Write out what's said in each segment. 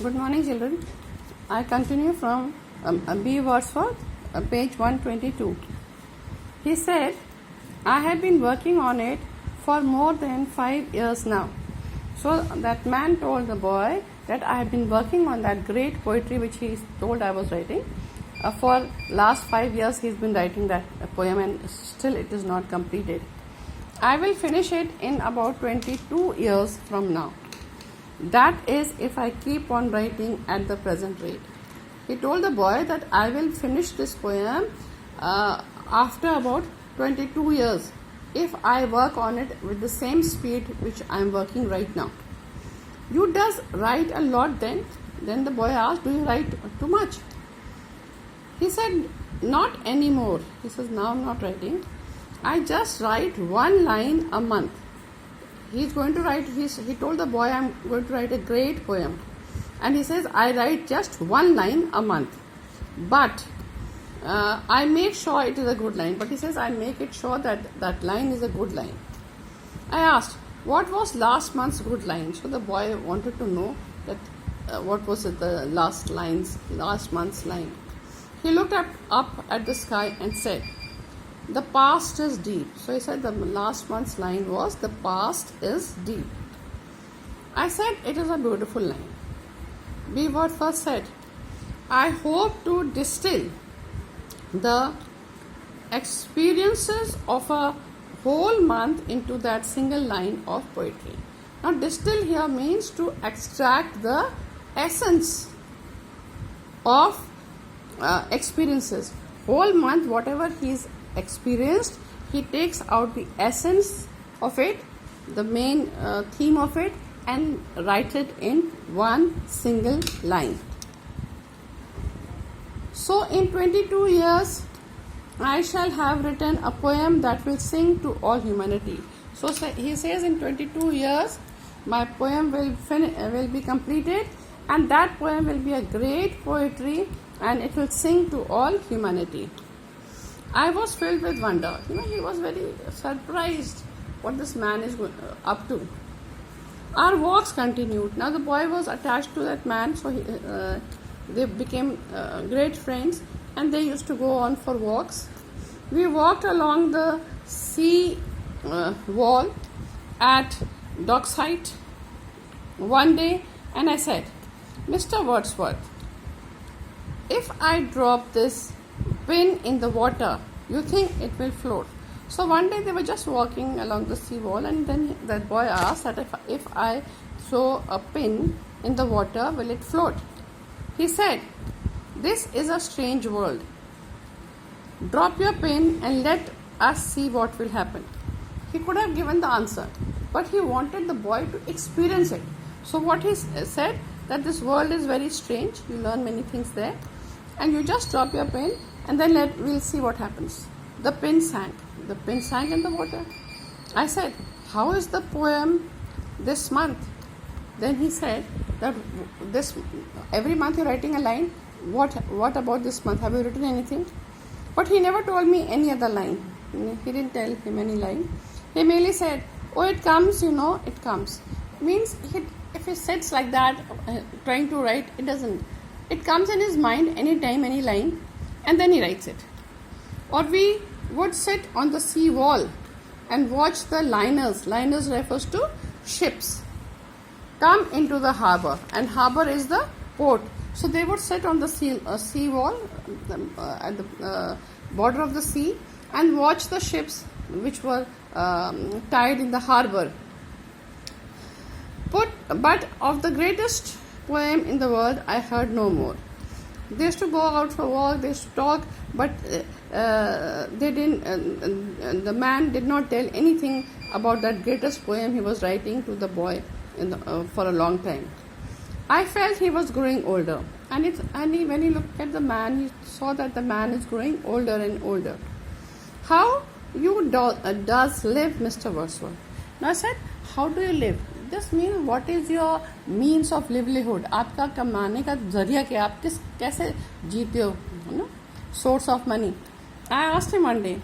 Good morning, children. I continue from B. Wordsworth, page 122. He said, I have been working on it for more than 5 years now. So that man told the boy that I have been working on that great poetry which he told I was writing. For last 5 years he's been writing that poem and still it is not completed. I will finish it in about 22 years from now. That is if I keep on writing at the present rate. He told the boy that I will finish this poem after about 22 years if I work on it with the same speed which I am working right now. You does write a lot then? Then the boy asked, do you write too much? He said, not anymore. He says, now I'm not writing. I just write one line a month. He's going to write, he told the boy, I'm going to write a great poem. And he says, I write just one line a month. But I make sure it is a good line. But he says, I make it sure that that line is a good line. I asked, what was last month's good line? So the boy wanted to know that what was it, the last month's line. He looked up at the sky and said, the past is deep. So he said the last month's line was, the past is deep. I said, it is a beautiful line. B. Wordsworth said, I hope to distill the experiences of a whole month into that single line of poetry. Now distill here means to extract the essence of experiences. Whole month, whatever he's experienced, he takes out the essence of it, the main theme of it, and writes it in one single line. So in 22 years I shall have written a poem that will sing to all humanity. So he says in 22 years my poem will be completed, and that poem will be a great poetry and it will sing to all humanity. I was filled with wonder. He was very surprised what this man is up to. Our walks continued. Now the boy was attached to that man, so they became great friends, and they used to go on for walks. We walked along the sea wall at Dockside one day, and I said, Mr. Wordsworth, if I drop this pin in the water, you think it will float? So one day they were just walking along the sea wall, and then that boy asked that if I throw a pin in the water, will it float? He said, this is a strange world. Drop your pin and let us see what will happen. He could have given the answer, but he wanted the boy to experience it. So what he said, that this world is very strange, you learn many things there, and you just drop your pin and then we'll see what happens. The pin sank. The pin sank in the water. I said, how is the poem this month? Then he said that every month you're writing a line. What about this month? Have you written anything? But he never told me any other line. He didn't tell him any line. He merely said, oh, it comes, it comes. Means if he sits like that, trying to write, it doesn't. It comes in his mind anytime, any line, and then he writes it. Or we would sit on the sea wall and watch the liners. Liners refers to ships come into the harbor, and harbor is the port. So they would sit on the sea wall at the border of the sea and watch the ships which were tied in the harbor. But of the greatest poem in the world, I heard no more. They used to go out for a walk, they used to talk, but they didn't. The man did not tell anything about that greatest poem he was writing to the boy for a long time. I felt he was growing older, and when he looked at the man, he saw that the man is growing older and older. How you does live, Mr. Wordsworth? Now I said, how do you live? This means what is your means of livelihood? आपका कमाने का जरिया क्या? आप कैसे जीते हो? Source of money. I asked him one day.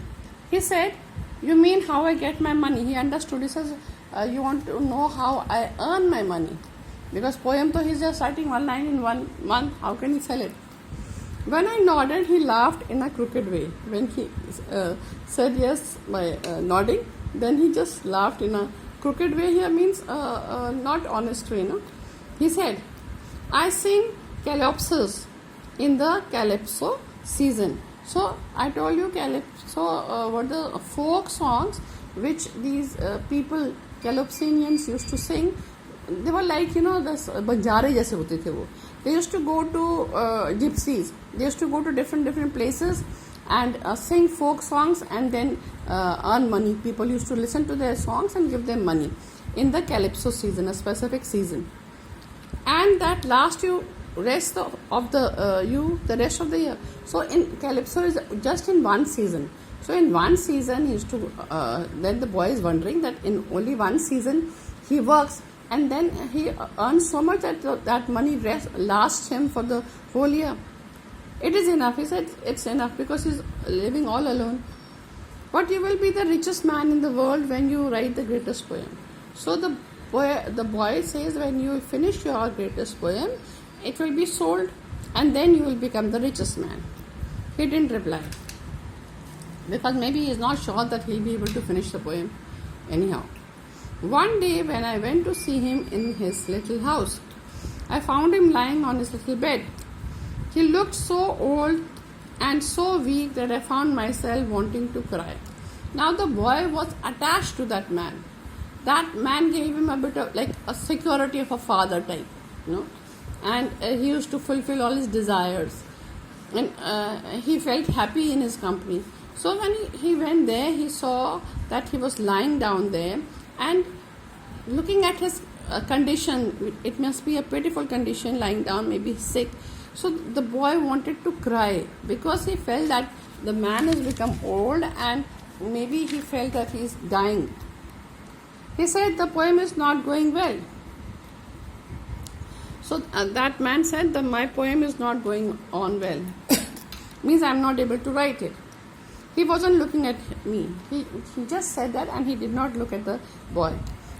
He said, you mean how I get my money? He understood. He says, you want to know how I earn my money? Because poem, so he's just writing one line in 1 month. How can he sell it? When I nodded, he laughed in a crooked way. When he said yes by nodding, then he just laughed in a crooked way. Here means not honest way, no? He said, I sing calypsos in the calypso season. So I told you calypso were the folk songs which these people, calypsonians, used to sing. They were like, this banjare jaise hote the wo. They used to go to gypsies. They used to go to different places and sing folk songs and then earn money. People used to listen to their songs and give them money in the calypso season, a specific season. And that lasts you rest of the rest of the year. So in calypso is just in one season. So in one season he used to then the boy is wondering that in only one season he works and then he earns so much that that money lasts him for the whole year. It is enough. He said it's enough because he's living all alone. But you will be the richest man in the world when you write the greatest poem. So the boy says, when you finish your greatest poem, it will be sold and then you will become the richest man. He didn't reply because maybe he is not sure that he'll be able to finish the poem anyhow. One day when I went to see him in his little house, I found him lying on his little bed. He looked so old and so weak that I found myself wanting to cry. Now the boy was attached to that man. That man gave him a bit of like a security of a father type, and he used to fulfill all his desires, and he felt happy in his company. So when he went there, he saw that he was lying down there, and looking at his condition, it must be a pitiful condition, lying down, maybe sick. So the boy wanted to cry because he felt that the man has become old and maybe he felt that he is dying. He said the poem is not going well. So that man said that my poem is not going on well. Means I am not able to write it. He wasn't looking at me. He just said that and he did not look at the boy.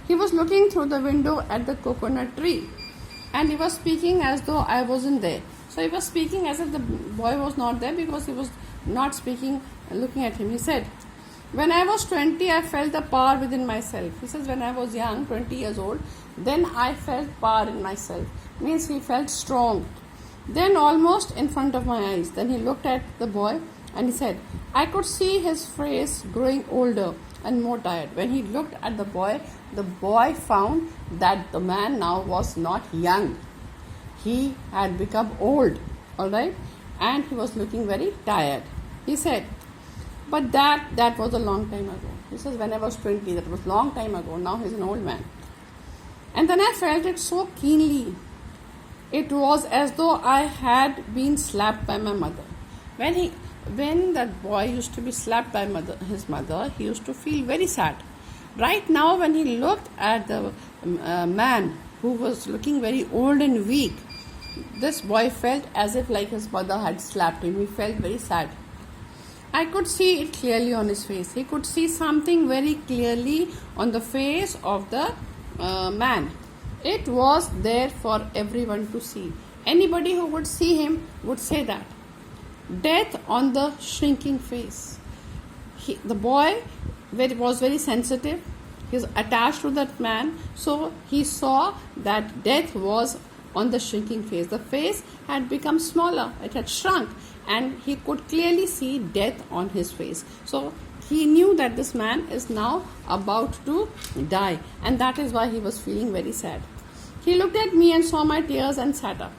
He was looking through the window at the coconut tree and he was speaking as though I wasn't there. So he was speaking as if the boy was not there because he was not speaking, looking at him. He said, when I was 20, I felt the power within myself. He says, when I was young, 20 years old, then I felt power in myself. Means he felt strong. Then almost in front of my eyes. Then he looked at the boy and he said, I could see his face growing older and more tired. When he looked at the boy found that the man now was not young. He had become old, alright, and he was looking very tired. He said, but that was a long time ago. He says, when I was 20, that was long time ago. Now he's an old man. And then I felt it so keenly. It was as though I had been slapped by my mother. When that boy used to be slapped by his mother, he used to feel very sad. Right now, when he looked at the man who was looking very old and weak, this boy felt as if like his mother had slapped him. He felt very sad. I could see it clearly on his face. He could see something very clearly on the face of the man. It was there for everyone to see. Anybody who would see him would say that. Death on the shrinking face. The boy was very sensitive. He was attached to that man. So he saw that death was on the shrinking face. The face had become smaller. It had shrunk. And he could clearly see death on his face. So he knew that this man is now about to die. And that is why he was feeling very sad. He looked at me and saw my tears and sat up.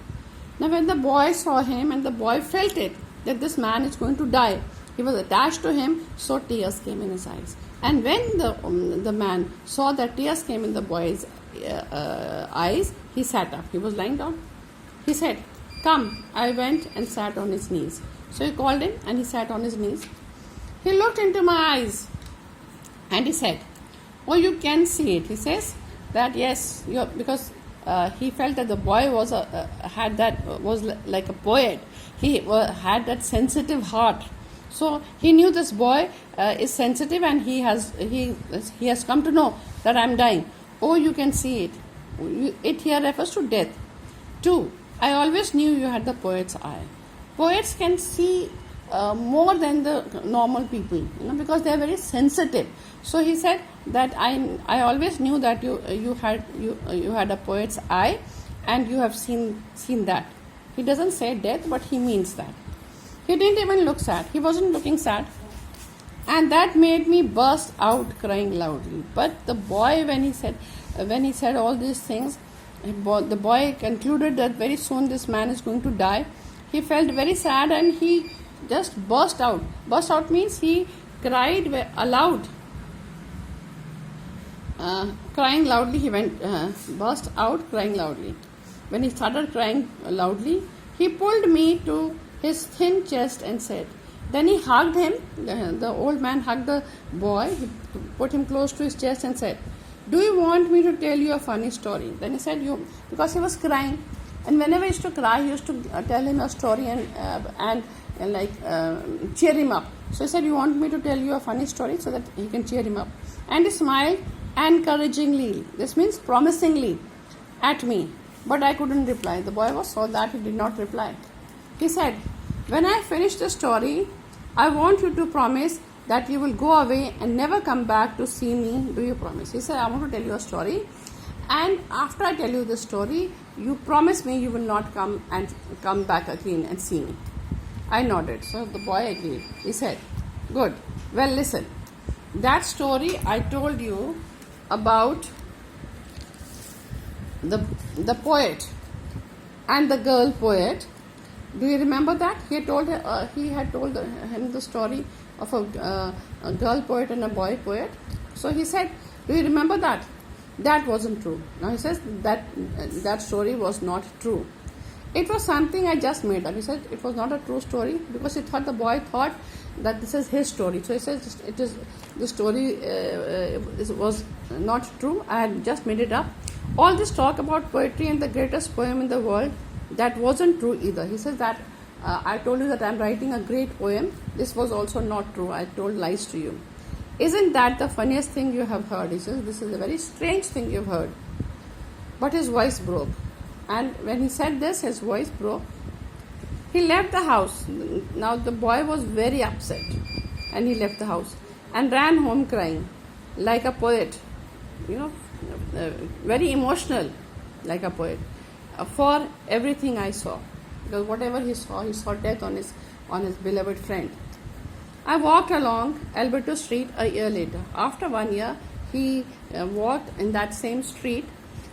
Now when the boy saw him and the boy felt it, that this man is going to die, he was attached to him, so tears came in his eyes. And when the man saw that tears came in the boy's eyes, he sat up. He was lying down. He said, come. I went and sat on his knees. So he called him and he sat on his knees. He looked into my eyes and he said, oh, you can see it. He says that yes, because he felt that the boy was like a poet. He had that sensitive heart. So he knew this boy is sensitive and he has come to know that I am dying. Oh, you can see it. It here refers to death. 2. I always knew you had the poet's eye. Poets can see more than the normal people, because they are very sensitive. So he said that I always knew that you had a poet's eye, and you have seen that. He doesn't say death, but he means that. He didn't even look sad. He wasn't looking sad. And that made me burst out crying loudly. But the boy, when he said all these things, the boy concluded that very soon this man is going to die. He felt very sad and he just burst out. Burst out means he cried aloud. Crying loudly, he went, burst out crying loudly. When he started crying loudly, he pulled me to his thin chest and said, then he hugged him. The old man hugged the boy. He put him close to his chest and said, do you want me to tell you a funny story? Then he said, because he was crying. And whenever he used to cry, he used to tell him a story and cheer him up. So he said, you want me to tell you a funny story so that he can cheer him up? And he smiled encouragingly. This means promisingly at me. But I couldn't reply. The boy was so that he did not reply. He said, when I finish the story, I want you to promise that you will go away and never come back to see me. Do you promise? He said, I want to tell you a story. And after I tell you the story, you promise me you will not come back again and see me. I nodded. So the boy agreed. He said, good. Well, listen. That story I told you about the poet and the girl poet. Do you remember that? He had told him the story of a girl poet and a boy poet. So he said, do you remember that? That wasn't true. Now he says that story was not true. It was something I just made up. He said it was not a true story because the boy thought that this is his story. So he says the story was not true. I had just made it up. All this talk about poetry and the greatest poem in the world, that wasn't true either. He says that I told you that I'm writing a great poem. This was also not true. I told lies to you. Isn't that the funniest thing you have heard? He says, this is a very strange thing you've heard. But his voice broke. And when he said this, his voice broke. He left the house. Now the boy was very upset. And he left the house and ran home crying like a poet. Very emotional like a poet. For everything I saw. Because whatever he saw death on his beloved friend. I walked along Alberto Street a year later. After 1 year, he walked in that same street,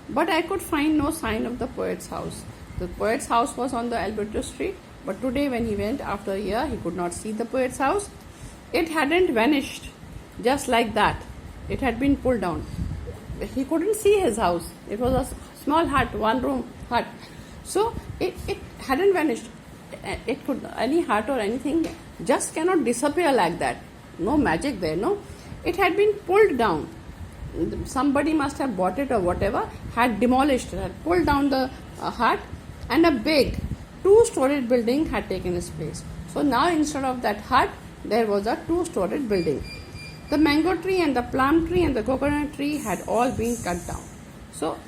but I could find no sign of the poet's house. The poet's house was on the Alberto Street, but today when he went after a year, he could not see the poet's house. It hadn't vanished just like that. It had been pulled down. He couldn't see his house. It was a small hut, one-room hut. So it hadn't vanished. Any hut or anything just cannot disappear like that. No magic there, no. It had been pulled down. Somebody must have bought it or whatever, had demolished it, had pulled down the hut, and a big 2-storied building had taken its place. So now instead of that hut, there was a 2-storied building. The mango tree and the plum tree and the coconut tree had all been cut down. So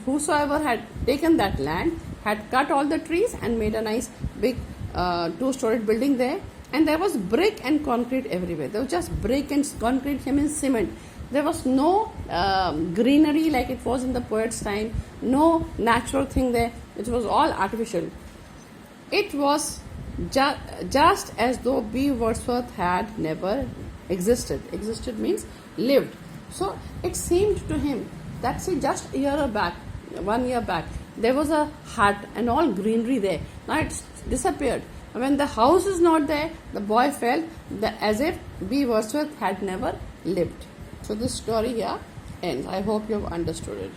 whosoever had taken that land had cut all the trees and made a nice big 2-storied building there. And there was brick and concrete everywhere. There was just brick and concrete, cement. There was no greenery like it was in the poet's time. No natural thing there. It was all artificial. It was just as though B. Wordsworth had never existed. Existed means lived. So it seemed to him that just 1 year back, there was a hut and all greenery there. Now it's disappeared. When the house is not there, the boy felt as if B. Wordsworth had never lived. So this story here ends. I hope you have understood it.